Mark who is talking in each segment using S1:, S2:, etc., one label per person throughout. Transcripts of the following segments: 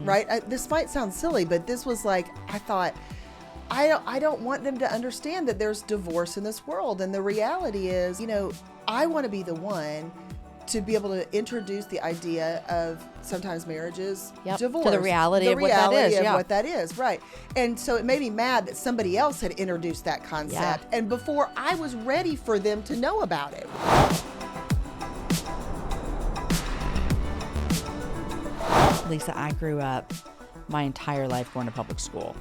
S1: right? This might sound silly, but this was like, I thought, I don't want them to understand that there's divorce in this world. And the reality is, I want to be the one to be able to introduce the idea of sometimes marriages, divorce.
S2: To the reality of what that is.
S1: What that is, right. And so it made me mad that somebody else had introduced that concept. And before I was ready for them to know about it.
S2: Lisa, I grew up my entire life going to public school.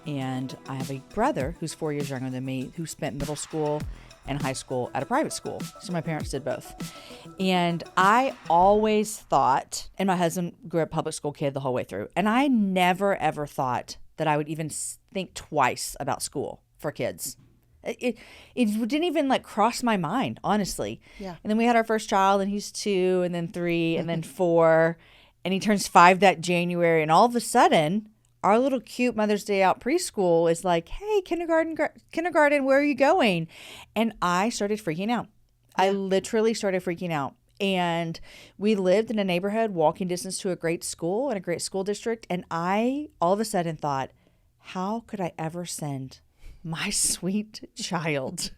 S2: And I have a brother who's 4 years younger than me who spent middle school and high school at a private school. So my parents did both. And I always thought, and my husband grew up public school kid the whole way through, and I never ever thought that I would even think twice about school for kids. It didn't even cross my mind, honestly.
S1: Yeah.
S2: And then we had our first child, and he's 2, and then 3, and then 4, and he turns 5 that January, and all of a sudden, our little cute Mother's Day out preschool is like, hey, kindergarten, where are you going? And I started freaking out. Yeah. I literally started freaking out. And we lived in a neighborhood walking distance to a great school and a great school district. And I all of a sudden thought, how could I ever send my sweet child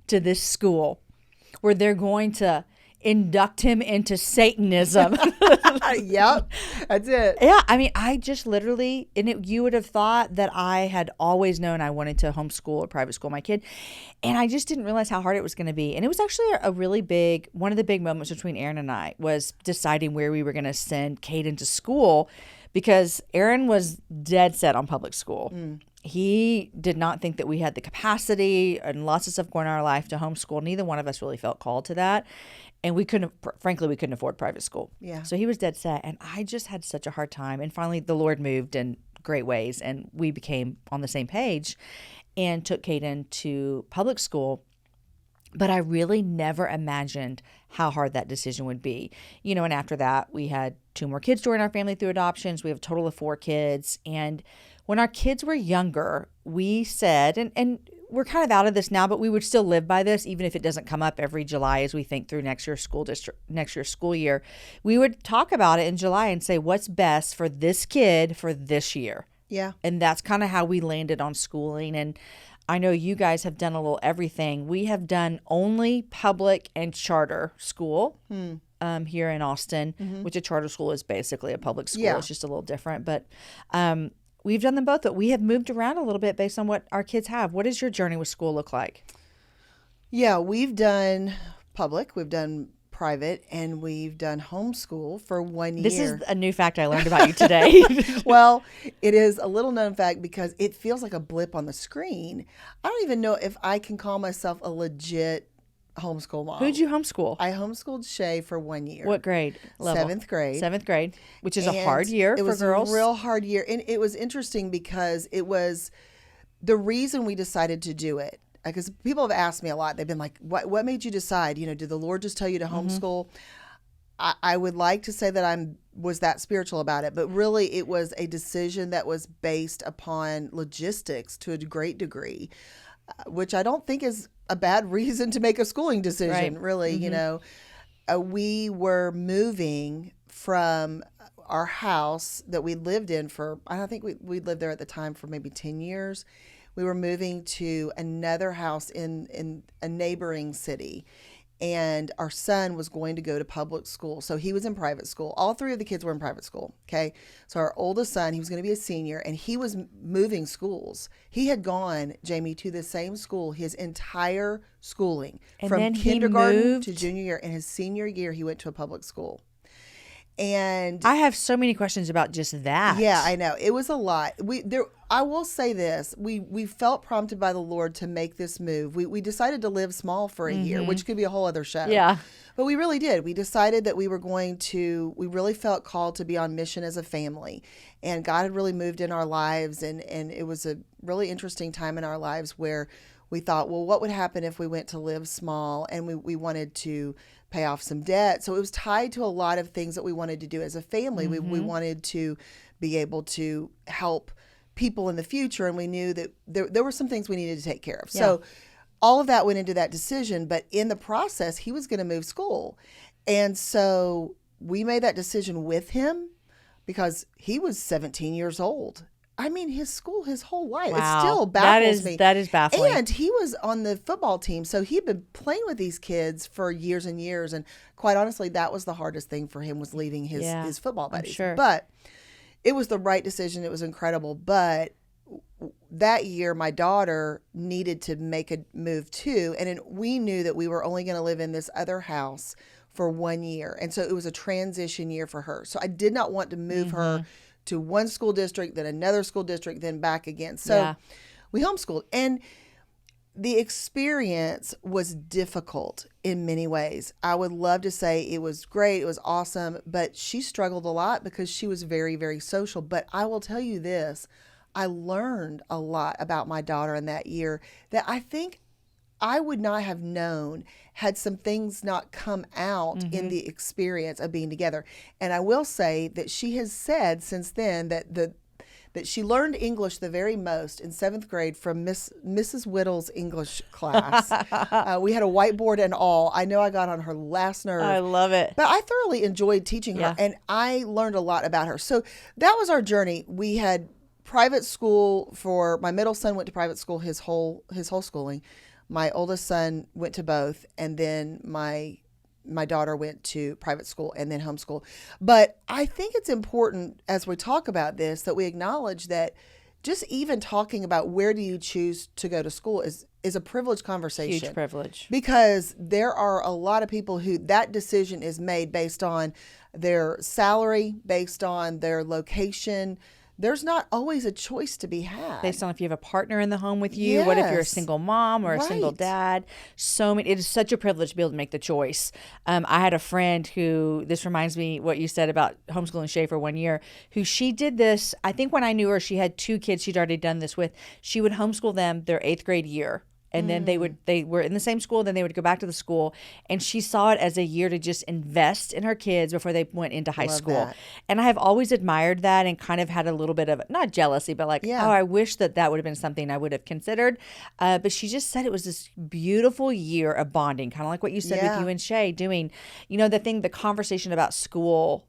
S2: to this school where they're going to induct him into Satanism?
S1: Yep, that's it.
S2: Yeah, I mean, I just literally, you would have thought that I had always known I wanted to homeschool or private school my kid, and I just didn't realize how hard it was going to be. And it was actually a really big, one of the big moments between Aaron and I was deciding where we were going to send Caden to school, because Aaron was dead set on public school. He did not think that we had the capacity and lots of stuff going on in our life to homeschool. Neither one of us really felt called to that. And we couldn't afford private school.
S1: Yeah.
S2: So he was dead set. And I just had such a hard time. And finally, the Lord moved in great ways. And we became on the same page and took Caden to public school. But I really never imagined how hard that decision would be. And after that, we had 2 more kids join our family through adoptions. We have a total of 4 kids. And when our kids were younger, we said, and we're kind of out of this now, but we would still live by this, even if it doesn't come up every July as we think through next year's school year. We would talk about it in July and say, what's best for this kid for this year?
S1: Yeah.
S2: And that's kind of how we landed on schooling. And I know you guys have done a little everything. We have done only public and charter school here in Austin, which a charter school is basically a public school.
S1: Yeah.
S2: It's just a little different. But we've done them both, but we have moved around a little bit based on what our kids have. What does your journey with school look like?
S1: Yeah, we've done public, we've done private, and we've done homeschool for 1 year.
S2: This is a new fact I learned about you today.
S1: Well, it is a little known fact because it feels like a blip on the screen. I don't even know if I can call myself a legit homeschool mom.
S2: Who'd you homeschool?
S1: I homeschooled Shay for 1 year.
S2: What grade level?
S1: 7th grade.
S2: 7th grade, which is a hard year for girls.
S1: It was a real hard year. And it was interesting because it was the reason we decided to do it. Because people have asked me a lot. They've been like, what made you decide? Did the Lord just tell you to homeschool? I would like to say that I was that spiritual about it. But really, it was a decision that was based upon logistics to a great degree, which I don't think is a bad reason to make a schooling decision,
S2: right.
S1: Really. We were moving from our house that we lived in for, I think we lived there at the time for maybe 10 years. We were moving to another house in a neighboring city. And our son was going to go to public school. So he was in private school. All 3 of the kids were in private school. Okay. So our oldest son, he was going to be a senior, and he was moving schools. He had gone, Jamie, to the same school his entire schooling.
S2: And
S1: from
S2: then
S1: kindergarten to junior year. In his senior year, he went to a public school. And
S2: I have so many questions about just that.
S1: Yeah, I know. It was a lot. I will say this. We felt prompted by the Lord to make this move. We decided to live small for a year, which could be a whole other show.
S2: Yeah.
S1: But we really did. We decided that we really felt called to be on mission as a family. And God had really moved in our lives. And it was a really interesting time in our lives where we thought, well, what would happen if we went to live small? And we wanted to pay off some debt. So it was tied to a lot of things that we wanted to do as a family. We wanted to be able to help people in the future, and we knew that there were some things we needed to take care of. Yeah. So all of that went into that decision, but in the process, he was going to move school. And so we made that decision with him, because he was 17 years old. I mean, his school, his whole life, it
S2: Wow.
S1: still baffles me.
S2: That is baffling.
S1: And he was on the football team, so he'd been playing with these kids for years and years. And quite honestly, that was the hardest thing for him, was leaving his football buddies.
S2: Sure.
S1: But it was the right decision. It was incredible. But that year, my daughter needed to make a move too. And we knew that we were only going to live in this other house for 1 year. And so it was a transition year for her. So I did not want to move her to one school district, then another school district, then back again. So we homeschooled. And the experience was difficult in many ways. I would love to say it was great, it was awesome, but she struggled a lot because she was very, very social. But I will tell you this, I learned a lot about my daughter in that year that I think I would not have known had some things not come out in the experience of being together. And I will say that she has said since then that she learned English the very most in 7th grade from Mrs. Whittle's English class. We had a whiteboard and all. I know I got on her last nerve.
S2: I love it.
S1: But I thoroughly enjoyed teaching her, and I learned a lot about her. So that was our journey. We had private school for my middle son, went to private school his whole schooling. My oldest son went to both, and then my daughter went to private school and then homeschool. But I think it's important as we talk about this that we acknowledge that just even talking about where do you choose to go to school is a privileged conversation.
S2: Huge privilege.
S1: Because there are a lot of people who that decision is made based on their salary, based on their location. There's not always a choice to be had.
S2: Based on if you have a partner in the home with you, what if you're a
S1: Yes.
S2: single mom or a single
S1: Right.
S2: dad? It is such a privilege to be able to make the choice. I had a friend who, this reminds me what you said about homeschooling Shay for 1 year, who she did this, I think when I knew her, she had 2 kids she'd already done this with. She would homeschool them their 8th grade year. And then they were in the same school, then they would go back to the school. And she saw it as a year to just invest in her kids before they went into high school.
S1: that.
S2: And I have always admired that and kind of had a little bit of, not jealousy, but like,
S1: Yeah.
S2: oh, I wish that would have been something I would have considered. But she just said it was this beautiful year of bonding, kind of like what you said
S1: Yeah.
S2: with you and Shay doing, the conversation about school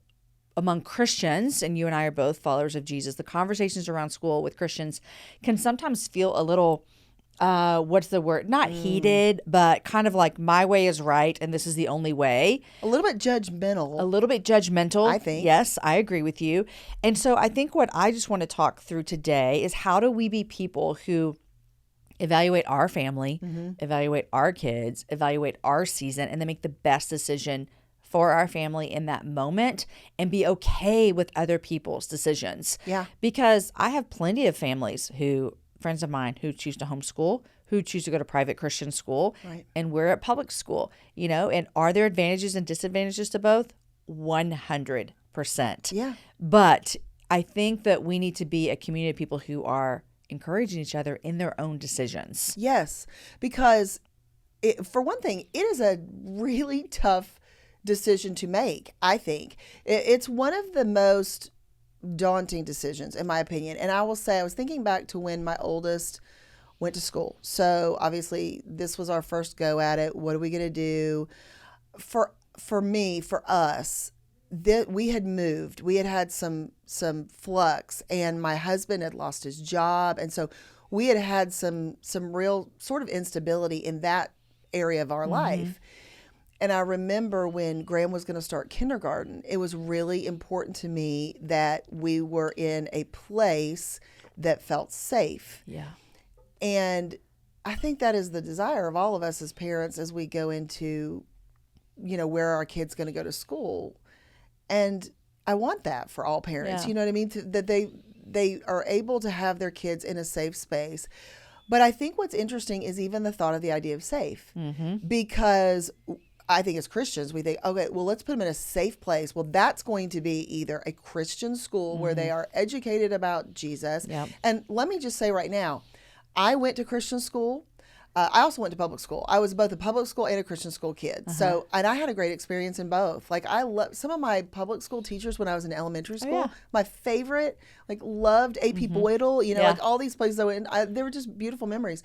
S2: among Christians, and you and I are both followers of Jesus, the conversations around school with Christians can sometimes feel a little, what's the word? Not heated, but kind of like my way is right and this is the only way.
S1: A little bit judgmental.
S2: A little bit judgmental.
S1: I think.
S2: Yes, I agree with you. And so I think what I just want to talk through today is how do we be people who evaluate our family, evaluate our kids, evaluate our season, and then make the best decision for our family in that moment and be okay with other people's decisions.
S1: Yeah.
S2: Because I have plenty of families friends of mine who choose to homeschool, who choose to go to private Christian school,
S1: Right.
S2: and we're at public school, and are there advantages and disadvantages to both? 100%.
S1: Yeah.
S2: But I think that we need to be a community of people who are encouraging each other in their own decisions.
S1: Yes, because for one thing, it is a really tough decision to make, I think. It's one of the most daunting decisions, in my opinion. And I will say, I was thinking back to when my oldest went to school. So obviously, this was our first go at it. What are we going to do? For us, that we had moved. We had some flux, and my husband had lost his job, and so we had some real sort of instability in that area of our life. And I remember when Graham was going to start kindergarten, it was really important to me that we were in a place that felt safe.
S2: Yeah.
S1: And I think that is the desire of all of us as parents as we go into, where our kid's going to go to school. And I want that for all parents,
S2: Yeah.
S1: you know what I mean? That they are able to have their kids in a safe space. But I think what's interesting is even the thought of the idea of safe. Because I think as Christians, we think, okay, well, let's put them in a safe place. Well, that's going to be either a Christian school where they are educated about Jesus.
S2: Yep.
S1: And let me just say right now, I went to Christian school. I also went to public school. I was both a public school and a Christian school kid. So, and I had a great experience in both. Like I love some of my public school teachers when I was in elementary school.
S2: yeah.
S1: My favorite, loved AP Whittle,
S2: Yeah.
S1: all these places I went. They were just beautiful memories.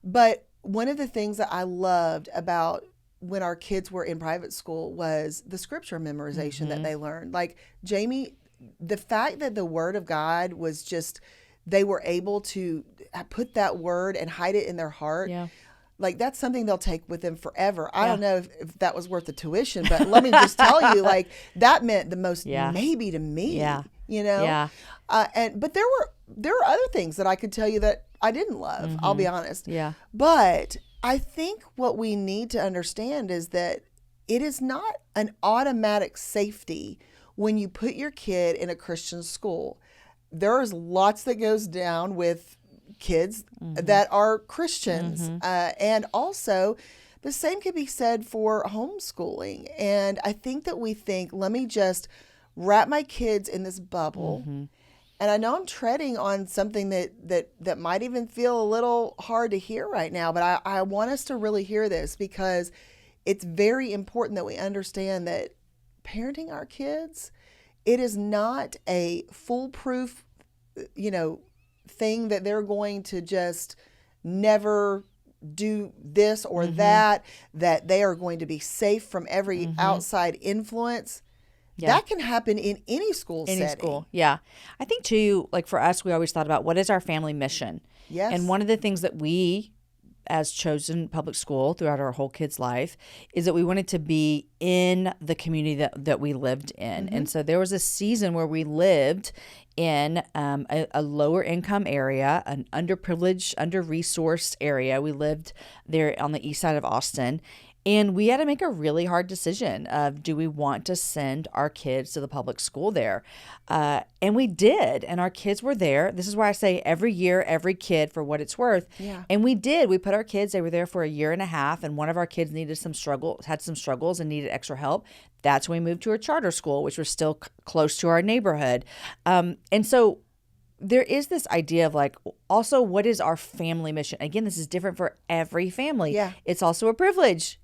S1: But one of the things that I loved about when our kids were in private school was the scripture memorization that they learned. Like Jamie the fact that the word of God was just, they were able to put that word and hide it in their heart.
S2: Yeah.
S1: Like, that's something they'll take with them forever. I
S2: Yeah.
S1: don't know if that was worth the tuition, but let me just tell you, like, that meant the most maybe to me,
S2: Yeah.
S1: Yeah. But there were other things that I could tell you that I didn't love. I'll be honest.
S2: Yeah.
S1: But I think what we need to understand is that it is not an automatic safety when you put your kid in a Christian school. There's lots that goes down with kids that are Christians. And also, the same could be said for homeschooling. And I think that we think, let me just wrap my kids in this bubble. And I know I'm treading on something that might even feel a little hard to hear right now, but I want us to really hear this, because it's very important that we understand that parenting our kids, it is not a foolproof, thing that they're going to just never do this or that they are going to be safe from every outside influence.
S2: Yeah.
S1: That can happen in any school setting.
S2: School. Yeah. I think too, like for us, we always thought about what is our family mission?
S1: Yes.
S2: And one of the things that we, as chosen public school throughout our whole kids' life, is that we wanted to be in the community that we lived in. And so there was a season where we lived in a lower income area, an underprivileged, under-resourced area. We lived there on the east side of Austin. And we had to make a really hard decision of, do we want to send our kids to the public school there? And we did. And our kids were there. This is why I say every year, every kid, for what it's worth.
S1: Yeah.
S2: And we did. We put our kids, they were there for a year and a half. And one of our kids had some struggles and needed extra help. That's when we moved to a charter school, which was still close to our neighborhood. And so there is this idea of like, also, what is our family mission? Again, this is different for every family.
S1: Yeah.
S2: It's also a privilege,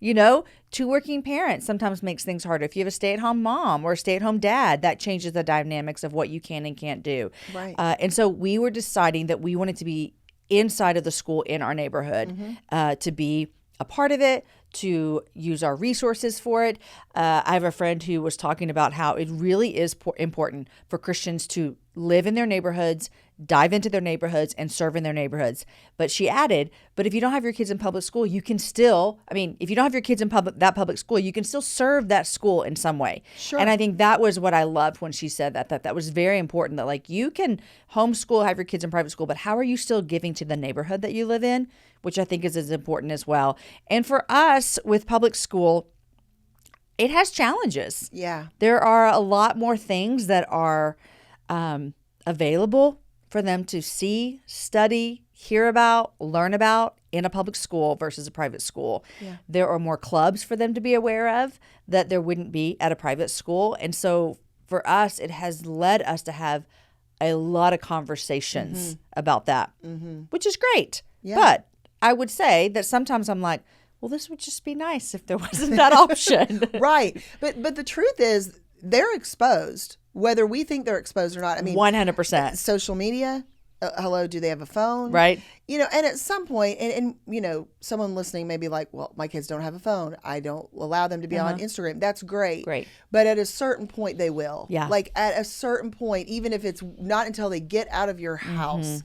S2: Two working parents sometimes makes things harder. If you have a stay-at-home mom or a stay-at-home dad, that changes the dynamics of what you can and can't do.
S1: Right.
S2: And so we were deciding that we wanted to be inside of the school in our neighborhood, to be a part of it, to use our resources for it. I have a friend who was talking about how it really is important for Christians to live in their neighborhoods, dive into their neighborhoods, and serve in their neighborhoods. But she added, but if you don't have your kids in public school, you can still, if you don't have your kids in public school, you can still serve that school in some way.
S1: Sure.
S2: And I think that was what I loved when she said that was very important, that like you can homeschool, have your kids in private school, but how are you still giving to the neighborhood that you live in? Which I think is as important as well. And for us with public school, it has challenges.
S1: Yeah.
S2: There are a lot more things that are available for them to see, study, hear about, learn about in a public school versus a private school.
S1: Yeah.
S2: There are more clubs for them to be aware of that there wouldn't be at a private school. And so for us, it has led us to have a lot of conversations about that, which is great.
S1: Yeah.
S2: But I would say that sometimes I'm like, well, this would just be nice if there wasn't that option.
S1: Right. But the truth is, they're exposed, whether we think they're exposed or not.
S2: 100%.
S1: Social media, hello, do they have a phone?
S2: Right.
S1: And at some point, and someone listening may be like, well, my kids don't have a phone. I don't allow them to be on Instagram. That's great.
S2: Great.
S1: But at a certain point, they will.
S2: Yeah.
S1: Like at a certain point, even if it's not until they get out of your house.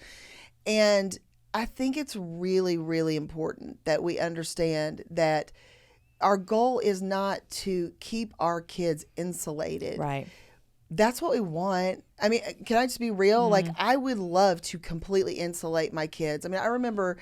S1: And I think it's really, really important that we understand that our goal is not to keep our kids insulated.
S2: Right.
S1: That's what we want. Can I just be real? Like, I would love to completely insulate my kids. I remember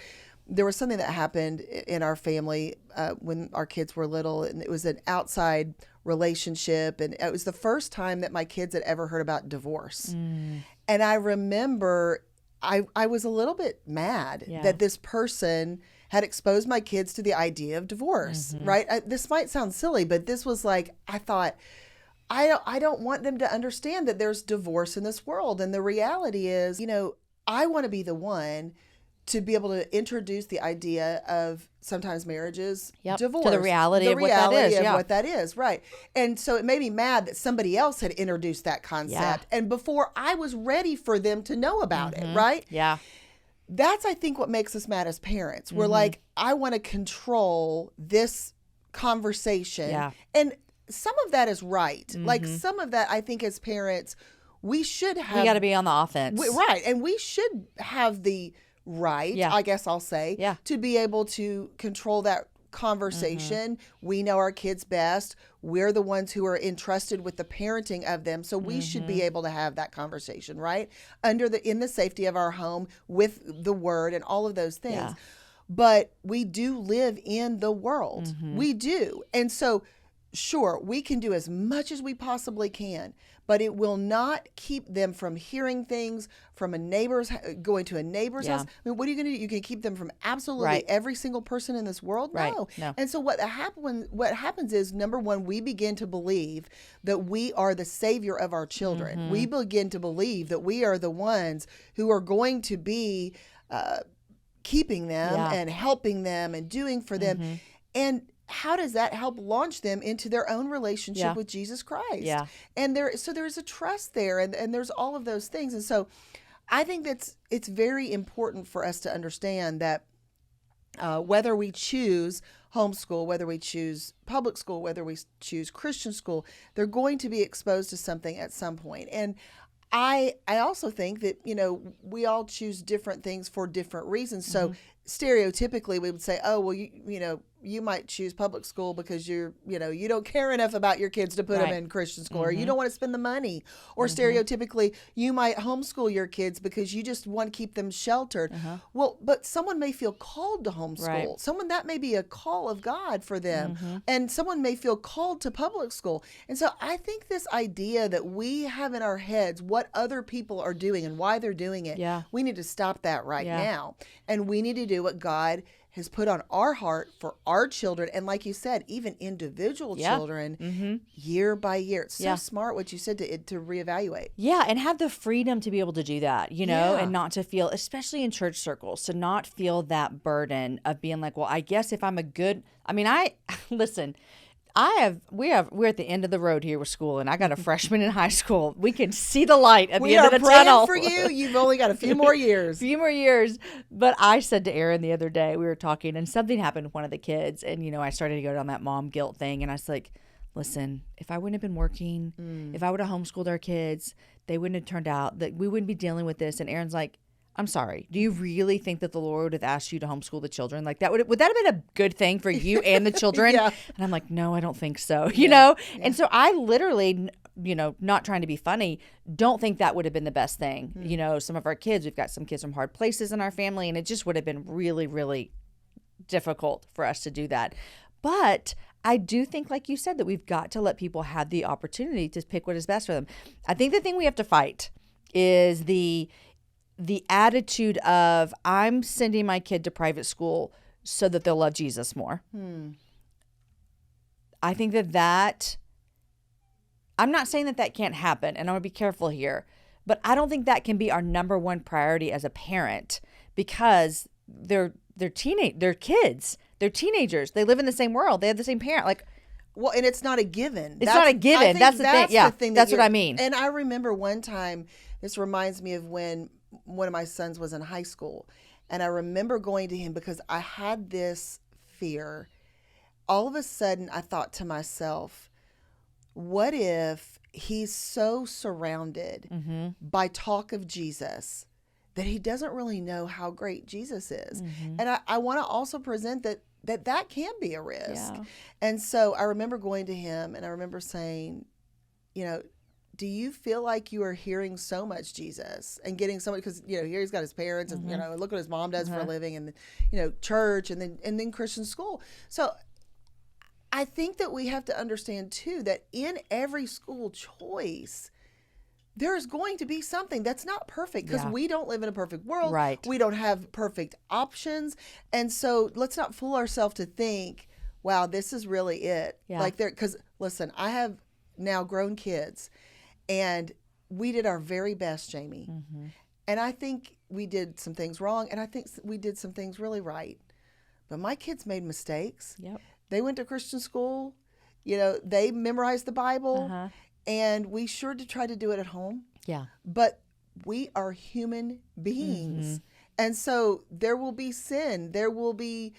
S1: there was something that happened in our family when our kids were little, and it was an outside relationship. And it was the first time that my kids had ever heard about divorce. And I remember I was a little bit mad that this person had exposed my kids to the idea of divorce, right? This might sound silly, but this was like, I thought, I don't want them to understand that there's divorce in this world. And the reality is, I want to be the one to be able to introduce the idea of sometimes marriages, divorce.
S2: To the reality of what that is.
S1: Right. And so it made me mad that somebody else had introduced that concept. And before I was ready for them to know about it, right?
S2: Yeah.
S1: That's, I think, what makes us mad as parents. We're like, I want to control this conversation.
S2: Yeah.
S1: And some of that is right. Like some of that, I think as parents, we should
S2: We
S1: have
S2: got to be on the offense.
S1: right, and we should have the right,
S2: Yeah.
S1: I guess I'll say,
S2: Yeah.
S1: to be able to control that conversation. We know our kids best. We're the ones who are entrusted with the parenting of them, so we should be able to have that conversation, right? In the safety of our home with the word and all of those things.
S2: Yeah.
S1: But we do live in the world. We do. And so sure, we can do as much as we possibly can, but it will not keep them from hearing things from going to a neighbor's
S2: Yeah.
S1: house. I mean, what are you going to do? You can keep them from absolutely
S2: Right.
S1: every single person in this world?
S2: Right.
S1: No.
S2: No.
S1: And so what happens is, number one, we begin to believe that we are the savior of our children. We begin to believe that we are the ones who are going to be keeping them
S2: Yeah.
S1: and helping them and doing for them. And how does that help launch them into their own relationship
S2: Yeah.
S1: with Jesus Christ?
S2: Yeah.
S1: And there's a trust there, and there's all of those things. And so I think it's very important for us to understand that whether we choose homeschool, whether we choose public school, whether we choose Christian school, they're going to be exposed to something at some point. And I also think that, we all choose different things for different reasons. So stereotypically we would say, oh, well, you might choose public school because you don't care enough about your kids to put them
S2: Right.
S1: in Christian school, or you don't want to spend the money. Or stereotypically, you might homeschool your kids because you just want to keep them sheltered. Well, but someone may feel called to homeschool.
S2: Right.
S1: Someone, that may be a call of God for them. And someone may feel called to public school. And so I think this idea that we have in our heads what other people are doing and why they're doing it,
S2: Yeah.
S1: we need to stop that right
S2: Yeah.
S1: now. And we need to do what God has put on our heart for our children. And like you said, even individual
S2: Yeah.
S1: children, year by year. It's so
S2: Yeah.
S1: smart what you said to reevaluate.
S2: Yeah, and have the freedom to be able to do that,
S1: Yeah.
S2: and not to feel, especially in church circles, to not feel that burden of being like, well, I guess if I'm listen, we're at the end of the road here with school, and I got a freshman in high school. We can see the light at
S1: We
S2: the end
S1: are
S2: of the
S1: praying
S2: tunnel.
S1: for you. You've only got a few more years.
S2: Few more years. But I said to Aaron the other day, we were talking, and something happened with one of the kids, and I started to go down that mom guilt thing, and I was like, listen, if I wouldn't have been working, if I would have homeschooled our kids, they wouldn't have turned out, that we wouldn't be dealing with this. And Aaron's like, I'm sorry, do you really think that the Lord would have asked you to homeschool the children? Like, would that have been a good thing for you and the children?
S1: Yeah.
S2: And I'm like, no, I don't think so, you know? And so I literally, not trying to be funny, don't think that would have been the best thing. Some of our kids, we've got some kids from hard places in our family, and it just would have been really, really difficult for us to do that. But I do think, like you said, that we've got to let people have the opportunity to pick what is best for them. I think the thing we have to fight is the attitude of, I'm sending my kid to private school so that they'll love Jesus more. I think that I'm not saying that can't happen, and I want to be careful here, but I don't think that can be our number one priority as a parent, because they're kids, they're teenagers, they live in the same world, they have the same parent. Like,
S1: well, and it's not a given.
S2: It's not a given.
S1: I think
S2: That's the thing. Yeah,
S1: the thing
S2: that's what I mean.
S1: And I remember one time, this reminds me of when one of my sons was in high school, and I remember going to him because I had this fear. All of a sudden, I thought to myself, what if he's so surrounded by talk of Jesus that he doesn't really know how great Jesus is? And I want to also present that can be a risk.
S2: Yeah.
S1: And so I remember going to him, and I remember saying, do you feel like you are hearing so much Jesus and getting so much, because here he's got his parents, and look what his mom does for a living, and church, and then Christian school. So I think that we have to understand too that in every school choice, there's going to be something that's not perfect, because we don't live in a perfect world.
S2: Right.
S1: We don't have perfect options. And so let's not fool ourselves to think, wow, this is really it.
S2: Yeah.
S1: Because listen, I have now grown kids, and we did our very best, Jamie. And I think we did some things wrong, and I think we did some things really right. But my kids made mistakes.
S2: Yep.
S1: They went to Christian school. They memorized the Bible. And we sure did try to do it at home.
S2: Yeah.
S1: But we are human beings. And so there will be sin. There will be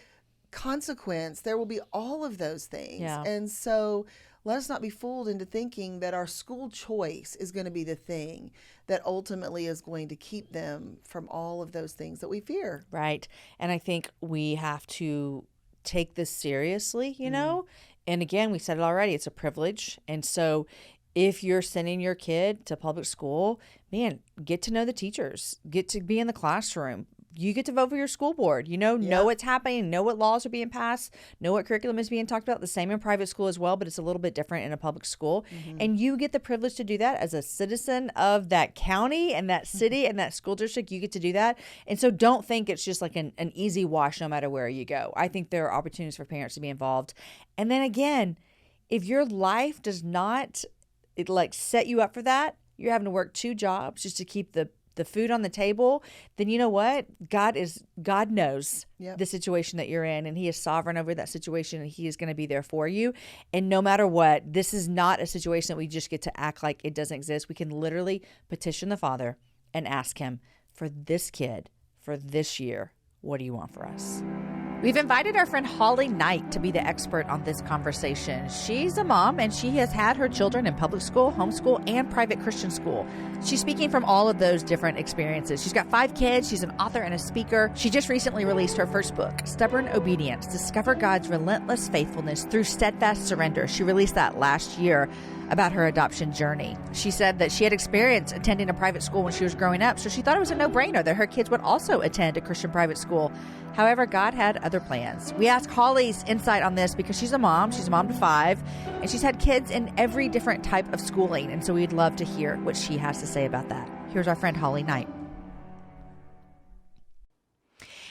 S1: consequence. There will be all of those things.
S2: Yeah.
S1: And so let us not be fooled into thinking that our school choice is going to be the thing that ultimately is going to keep them from all of those things that we fear.
S2: Right. And I think we have to take this seriously, you know? And again, we said it already, it's a privilege. And so if you're sending your kid to public school, man, get to know the teachers, get to be in the classroom. You get to vote for your school board, know what's happening, know what laws are being passed, know what curriculum is being talked about. The same in private school as well, but it's a little bit different in a public school. And you get the privilege to do that as a citizen of that county and that city and that school district. You get to do that. And so don't think it's just like an easy wash no matter where you go. I think there are opportunities for parents to be involved. And then again, if your life does not set you up for that, you're having to work 2 jobs just to keep the food on the table, then you know what? God knows the situation that you're in, and he is sovereign over that situation, and he is going to be there for you. And no matter what, this is not a situation that we just get to act like it doesn't exist. We can literally petition the Father and ask him, for this kid, for this year, what do you want for us? We've invited our friend Holly Knight to be the expert on this conversation. She's a mom, and she has had her children in public school, homeschool, and private Christian school. She's speaking from all of those different experiences. She's got 5 kids. She's an author and a speaker. She just recently released her first book, Stubborn Obedience: Discover God's Relentless Faithfulness Through Steadfast Surrender. She released that last year about her adoption journey. She said that she had experience attending a private school when she was growing up, so she thought it was a no-brainer that her kids would also attend a Christian private school. However, God had other plans. We asked Holly's insight on this because she's a mom. She's a mom to 5, and she's had kids in every different type of schooling, and so we'd love to hear what she has to say about that. Here's our friend Holly Knight.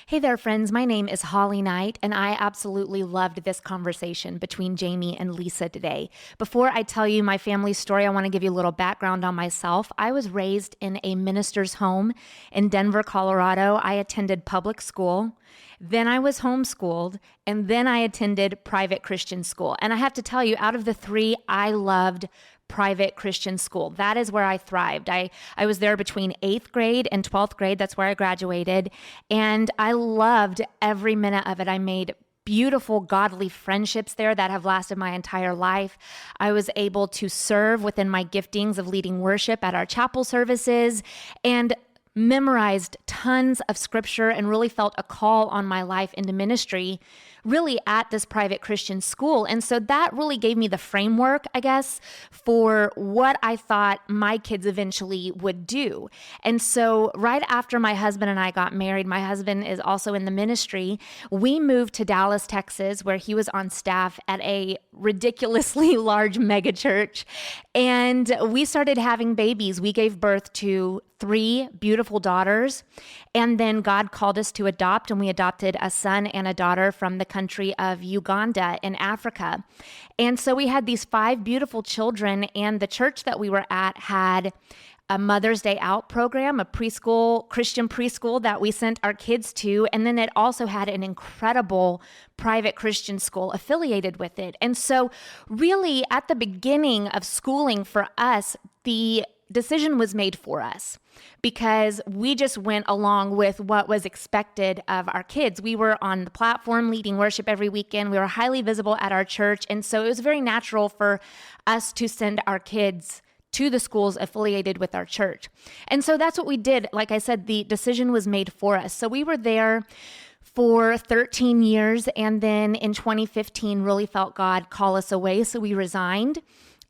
S3: Hey there, friends. My name is Holly Knight, and I absolutely loved this conversation between Jamie and Lisa today. Before I tell you my family story, I want to give you a little background on myself. I was raised in a minister's home in Denver, Colorado. I attended public school. Then I was homeschooled, and then I attended private Christian school. And I have to tell you, out of the 3, I loved private Christian school. That is where I thrived. I was there between 8th grade and 12th grade. That's where I graduated. And I loved every minute of it. I made beautiful, godly friendships there that have lasted my entire life. I was able to serve within my giftings of leading worship at our chapel services and memorized tons of scripture and really felt a call on my life into ministry really at this private Christian school. And so that really gave me the framework, I guess, for what I thought my kids eventually would do. And so right after my husband and I got married, my husband is also in the ministry, we moved to Dallas, Texas, where he was on staff at a ridiculously large mega church. And we started having babies. We gave birth to 3 beautiful daughters. And then God called us to adopt, and we adopted a son and a daughter from the country of Uganda in Africa. And so we had these 5 beautiful children, and the church that we were at had a Mother's Day Out program, a preschool, Christian preschool that we sent our kids to. And then it also had an incredible private Christian school affiliated with it. And so really at the beginning of schooling for us, the decision was made for us because we just went along with what was expected of our kids. We were on the platform leading worship every weekend. We were highly visible at our church. And so it was very natural for us to send our kids to the schools affiliated with our church. And so that's what we did. Like I said, the decision was made for us. So we were there for 13 years. And then in 2015, really felt God call us away. So we resigned.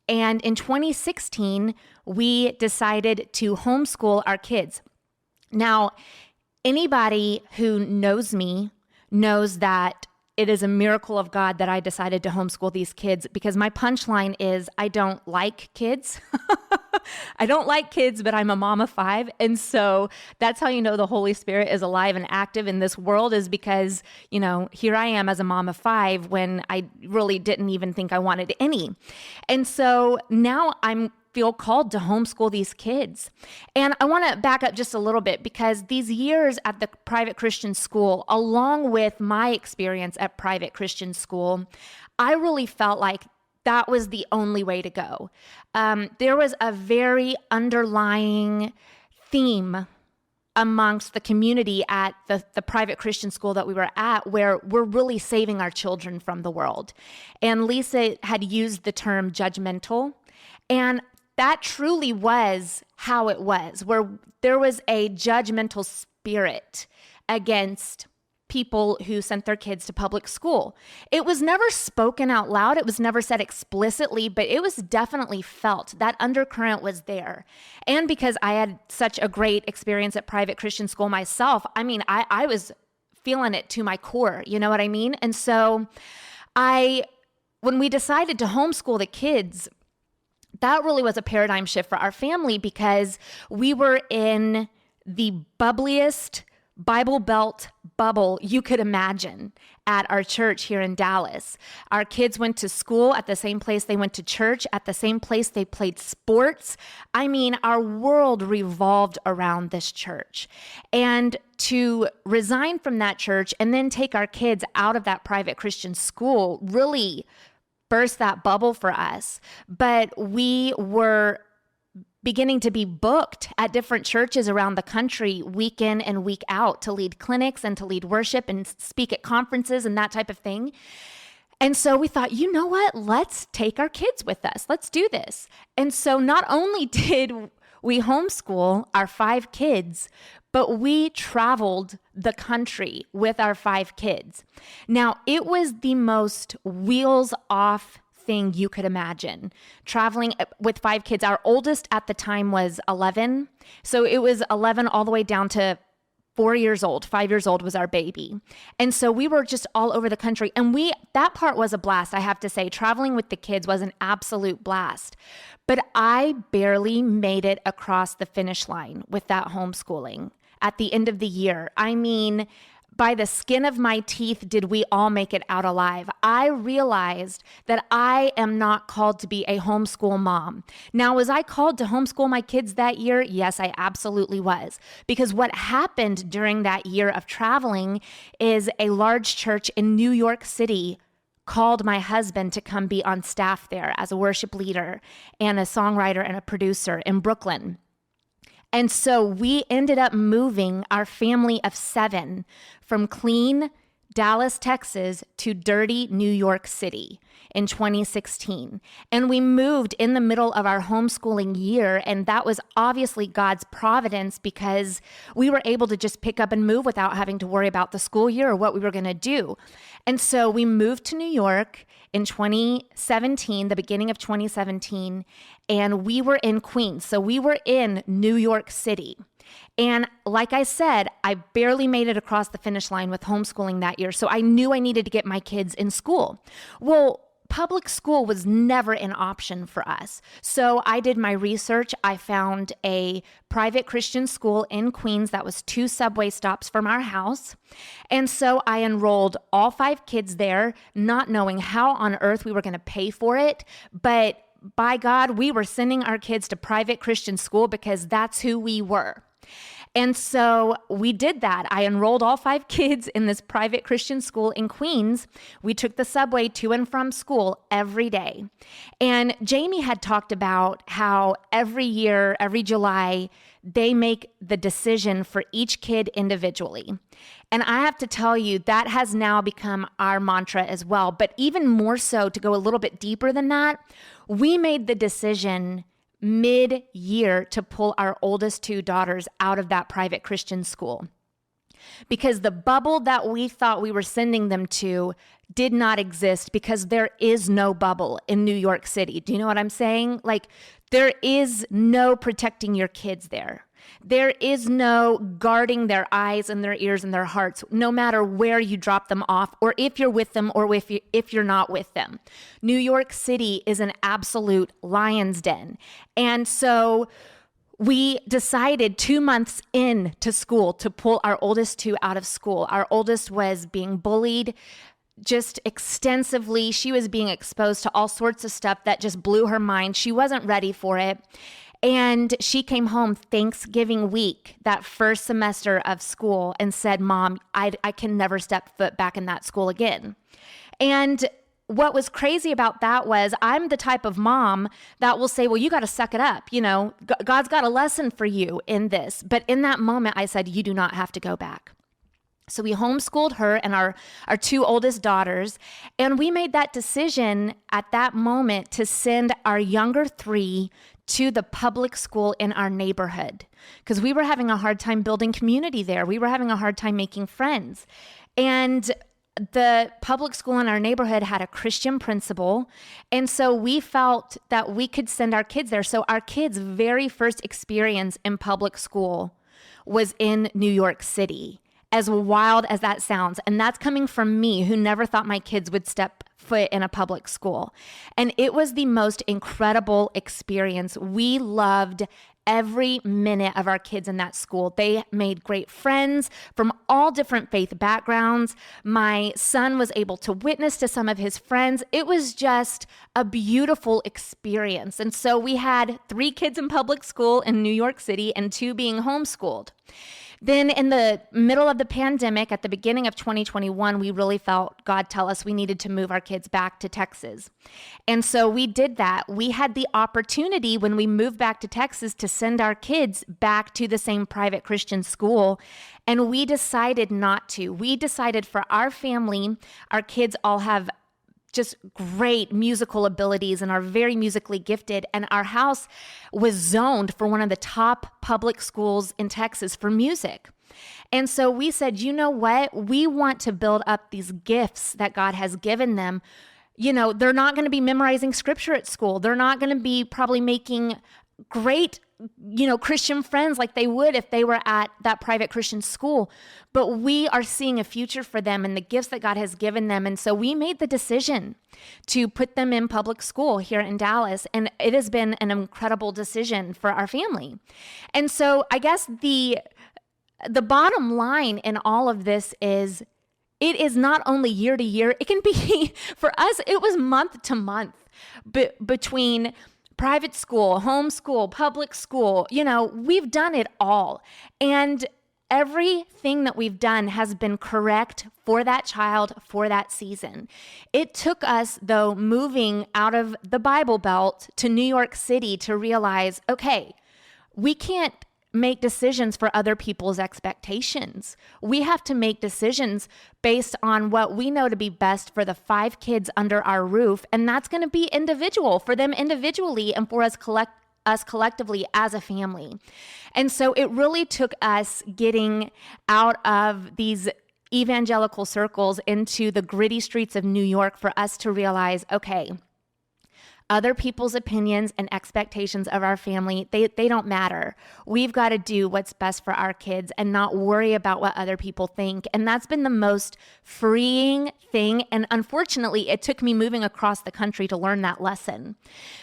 S3: And in 2016, we decided to homeschool our kids. Now, anybody who knows me knows that it is a miracle of God that I decided to homeschool these kids, because my punchline is I don't like kids. I don't like kids, but I'm a mom of 5. And so that's how you know the Holy Spirit is alive and active in this world, is because, here I am as a mom of 5 when I really didn't even think I wanted any. And so now I'm feel called to homeschool these kids. And I want to back up just a little bit, because these years at the private Christian school, along with my experience at private Christian school, I really felt like that was the only way to go. There was a very underlying theme amongst the community at the private Christian school that we were at, where we're really saving our children from the world. And Lisa had used the term judgmental, and that truly was how it was, where there was a judgmental spirit against people who sent their kids to public school. It was never spoken out loud. It was never said explicitly, but it was definitely felt. That undercurrent was there. And because I had such a great experience at private Christian school myself, I mean, I was feeling it to my core, you know what I mean? And so when we decided to homeschool the kids, that really was a paradigm shift for our family, because we were in the bubbliest Bible Belt bubble you could imagine at our church here in Dallas. Our kids went to school at the same place they went to church, at the same place they played sports. I mean, our world revolved around this church. And to resign from that church and then take our kids out of that private Christian school really burst that bubble for us. But we were beginning to be booked at different churches around the country week in and week out to lead clinics and to lead worship and speak at conferences and that type of thing. And so we thought, you know what? Let's take our kids with us. Let's do this. And so not only did we homeschool our 5 kids, but we traveled the country with our 5 kids. Now, it was the most wheels off thing you could imagine. Traveling with 5 kids. Our oldest at the time was 11. So it was 11 all the way down to 4 years old. 5 years old was our baby. And so we were just all over the country. And that part was a blast, I have to say. Traveling with the kids was an absolute blast. But I barely made it across the finish line with that homeschooling at the end of the year. I mean, by the skin of my teeth did we all make it out alive. I realized that I am not called to be a homeschool mom. Now, was I called to homeschool my kids that year? Yes, I absolutely was. Because what happened during that year of traveling is a large church in New York City called my husband to come be on staff there as a worship leader and a songwriter and a producer in Brooklyn. And so we ended up moving our family of 7 from clean Dallas, Texas to dirty New York City in 2016. And we moved in the middle of our homeschooling year. And that was obviously God's providence, because we were able to just pick up and move without having to worry about the school year or what we were going to do. And so we moved to New York in 2017, the beginning of 2017, and we were in Queens. So we were in New York City. And like I said, I barely made it across the finish line with homeschooling that year. So I knew I needed to get my kids in school. Well, public school was never an option for us. So I did my research. I found a private Christian school in Queens that was 2 subway stops from our house. And so I enrolled all 5 kids there, not knowing how on earth we were going to pay for it. But by God, we were sending our kids to private Christian school because that's who we were. And so we did that. I enrolled all 5 kids in this private Christian school in Queens. We took the subway to and from school every day. And Jamie had talked about how every year, every July, they make the decision for each kid individually. And I have to tell you, that has now become our mantra as well. But even more so, to go a little bit deeper than that, we made the decision mid-year to pull our oldest 2 daughters out of that private Christian school, because the bubble that we thought we were sending them to did not exist, because there is no bubble in New York City. Do you know what I'm saying? Like, there is no protecting your kids there. There is no guarding their eyes and their ears and their hearts, no matter where you drop them off, or if you're with them, or if you're not with them. New York City is an absolute lion's den. And so we decided 2 months into school to pull our oldest 2 out of school. Our oldest was being bullied just extensively. She was being exposed to all sorts of stuff that just blew her mind. She wasn't ready for it. And she came home Thanksgiving week, that first semester of school, and said, "Mom, I can never step foot back in that school again." And what was crazy about that was I'm the type of mom that will say, well, you got to suck it up. God's got a lesson for you in this. But in that moment, I said, you do not have to go back. So we homeschooled her and our two oldest daughters, and we made that decision at that moment to send our younger three to the public school in our neighborhood because we were having a hard time building community there. We were having a hard time making friends. And the public school in our neighborhood had a Christian principal, and so we felt that we could send our kids there. So our kids' very first experience in public school was in New York City, as wild as that sounds. And that's coming from me, who never thought my kids would step foot in a public school. And it was the most incredible experience. We loved every minute of our kids in that school. They made great friends from all different faith backgrounds. My son was able to witness to some of his friends. It was just a beautiful experience. And so we had 3 kids in public school in New York City and 2 being homeschooled. Then in the middle of the pandemic, at the beginning of 2021, we really felt God tell us we needed to move our kids back to Texas. And so we did that. We had the opportunity when we moved back to Texas to send our kids back to the same private Christian school. And we decided not to. We decided for our family, our kids all have just great musical abilities and are very musically gifted. And our house was zoned for one of the top public schools in Texas for music. And so we said, you know what? We want to build up these gifts that God has given them. They're not going to be memorizing scripture at school. They're not going to be probably making great Christian friends like they would if they were at that private Christian school. But we are seeing a future for them and the gifts that God has given them. And so we made the decision to put them in public school here in Dallas. And it has been an incredible decision for our family. And so I guess the bottom line in all of this is it is not only year to year. It can be, for us, it was month to month between private school, homeschool, public school. We've done it all. And everything that we've done has been correct for that child for that season. It took us, though, moving out of the Bible Belt to New York City to realize, okay, we can't make decisions for other people's expectations. We have to make decisions based on what we know to be best for the 5 kids under our roof. And that's going to be individual for them individually and for us collectively as a family. And so it really took us getting out of these evangelical circles into the gritty streets of New York for us to realize, okay, other people's opinions and expectations of our family, they don't matter. We've got to do what's best for our kids and not worry about what other people think. And that's been the most freeing thing. And unfortunately, it took me moving across the country to learn that lesson.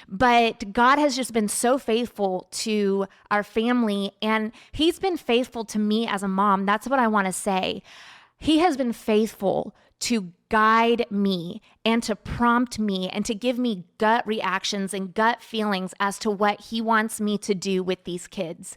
S3: But God has just been so faithful to our family, and He's been faithful to me as a mom. That's what I want to say. He has been faithful to guide me and to prompt me and to give me gut reactions and gut feelings as to what He wants me to do with these kids.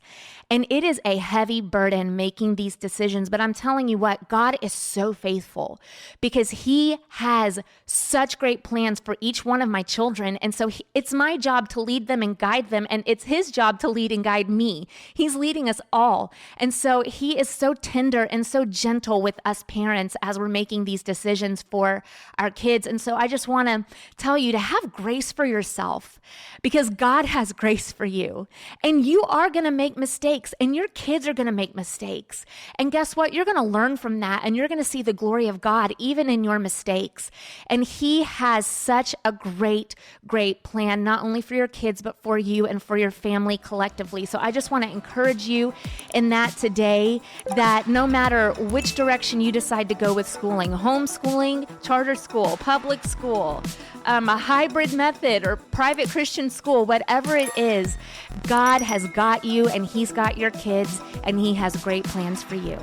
S3: And it is a heavy burden making these decisions, but I'm telling you what, God is so faithful because He has such great plans for each one of my children. And so it's my job to lead them and guide them, and it's His job to lead and guide me. He's leading us all. And so He is so tender and so gentle with us parents as we're making these decisions for our kids. And so I just want to tell you to have grace for yourself because God has grace for you. And you are going to make mistakes, and your kids are going to make mistakes. And guess what? You're going to learn from that, and you're going to see the glory of God even in your mistakes. And He has such a great, great plan, not only for your kids, but for you and for your family collectively. So I just want to encourage you in that today, that no matter which direction you decide to go with schooling, homeschooling, charter school, public school, a hybrid method, or private Christian school, whatever it is, God has got you, and He's got your kids, and He has great plans for you.